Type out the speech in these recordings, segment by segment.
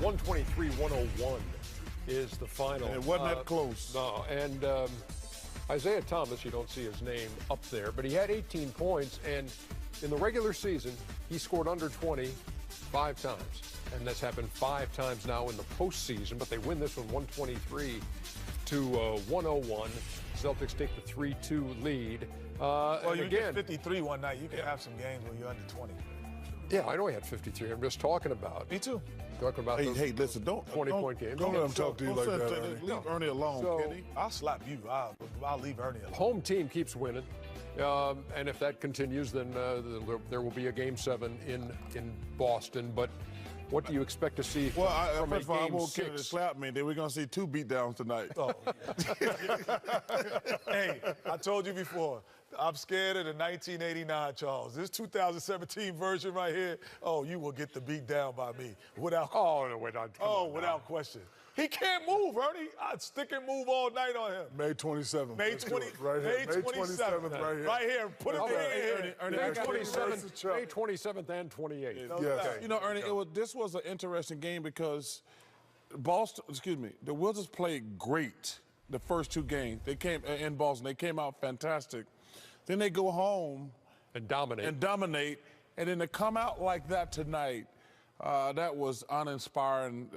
123-101 is the final. And it wasn't that close. No, and Isaiah Thomas, you don't see his name up there, but he had 18 points, and in the regular season, he scored under 20 5 times. And that's happened 5 times now in the postseason, but they win this one 123 to 101. Celtics take the 3-2 lead. Well, you get 53 one night. You can have some games when you're under 20. Yeah, I know he had 53. I'm just talking about. Me too. Talking about those Hey, listen, don't 20-point games. Don't let him talk to you like that, Ernie. Leave Ernie alone, So- Kenny. I'll slap you. I'll leave Ernie alone. Home team keeps winning, and if that continues, then there will be a Game 7 in Boston. But what do you expect to see Well, from first of a all, I Game want Kenny to 6? slap me. Then we're going to see 2 beatdowns tonight. Oh. Hey, I told you before, I'm scared of the 1989 Charles. This 2017 version right here, oh, you will get the beat down by me without. Oh no, wait, come on without question. He can't move, Ernie. I'd stick and move all night on him. May 27th. May Let's do 20, it. Right here. May 27th, right here. right here. Put it right here. Ernie, May I got 27th, you. May 27th and 28th. No Yes. doubt. You know, Ernie, this was an interesting game because the Wizards played great the first 2 games. They came in Boston. They came out fantastic. Then they go home And dominate. and then to come out like that tonight, that was uninspiring,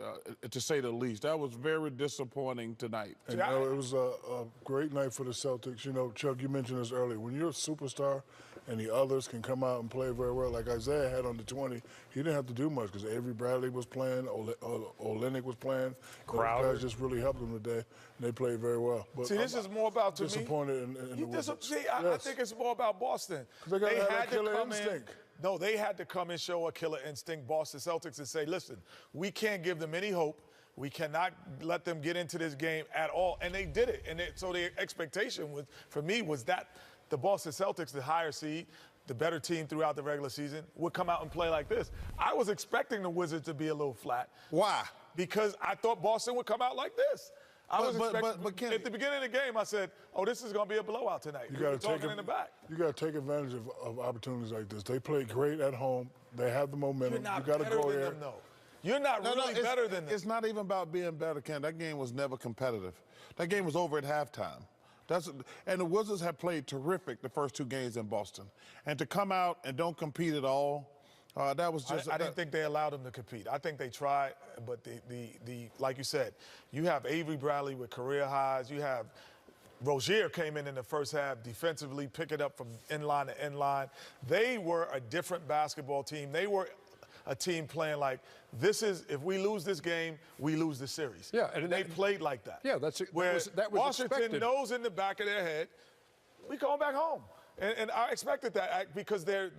to say the least. That was very disappointing tonight. And it was a great night for the Celtics. You know, Chuck, you mentioned this earlier. When you're a superstar and the others can come out and play very well, like Isaiah had on the 20, he didn't have to do much because Avery Bradley was playing, Olynyk was playing. Crowder. Those guys just really helped them today, and they played very well. But See, this is more about, to me, disappointed in the Wizards. See, I think it's more about Boston. They gotta have that had to killer come in. instinct. No, they had to come and show a killer instinct, Boston Celtics, and say, listen, we can't give them any hope. We cannot let them get into this game at all. And they did it. And so the expectation was, for me, was that the Boston Celtics, the higher seed, the better team throughout the regular season, would come out and play like this. I was expecting the Wizards to be a little flat. Why? Because I thought Boston would come out like this. I was expecting, Kenny, at the beginning of the game, I said, oh, this is going to be a blowout tonight. You got to take in the back. You got to take advantage of opportunities like this. They play great at home. They have the momentum. You're not you got to better go than there. them, though. You're not really better than them. It's not even about being better, Ken. That game was never competitive. That game was over at halftime. And the Wizards have played terrific the first 2 games in Boston. And to come out and don't compete at all, that was just. I didn't think they allowed them to compete. I think they tried, but like you said, you have Avery Bradley with career highs. You have Rozier came in the first half defensively, pick it up from end line to end line. They were a different basketball team. They were a team playing like, this is, if we lose this game, we lose the series. Yeah, and they played like that. Yeah, that was Washington expected. knows in the back of their head, we going back home. And I expected that because they're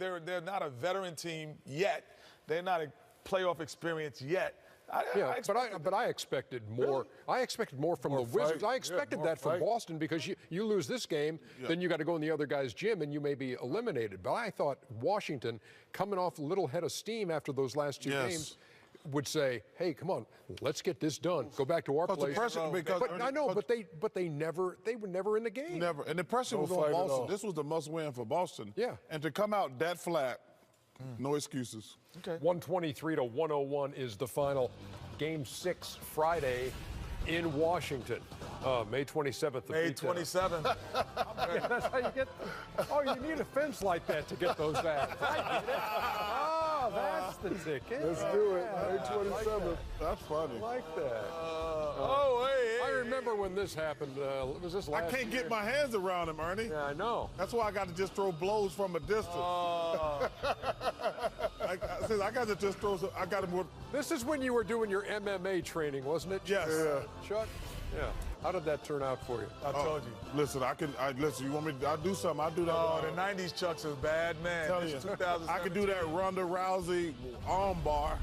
not a veteran team yet. They're not a playoff experience yet. But I expected more. Really? I expected more from the Wizards. I expected that from Boston because you lose this game, then you got to go in the other guy's gym and you may be eliminated. But I thought Washington, coming off a little head of steam after those last 2 games, would say, "Hey, come on, let's get this done. Go back to our place." But they were never in the game. Never. And the pressure was on Boston. This was the must-win for Boston. Yeah. And to come out that flat, no excuses. Okay. 123 to 101 is the final. Game 6 Friday in Washington. May 27th. May 27th. That's how you get. Oh, you need a fence like that to get those back. I get it. Oh, that's the ticket. Let's do it. May 27th. That's funny. I like that. Hey. I remember when this happened. Was this last I can't year? get my hands around him, Ernie. Yeah, I know. That's why I got to just throw blows from a distance. I got to just throw. I got to. This is when you were doing your MMA training, wasn't it? Yes. Chuck? Yeah. How did that turn out for you? I told you. Listen, listen. You want me? I'll do something. I'll do that. Oh, the '90s Chuck's a bad man. Tell you, I could do that Ronda Rousey arm bar.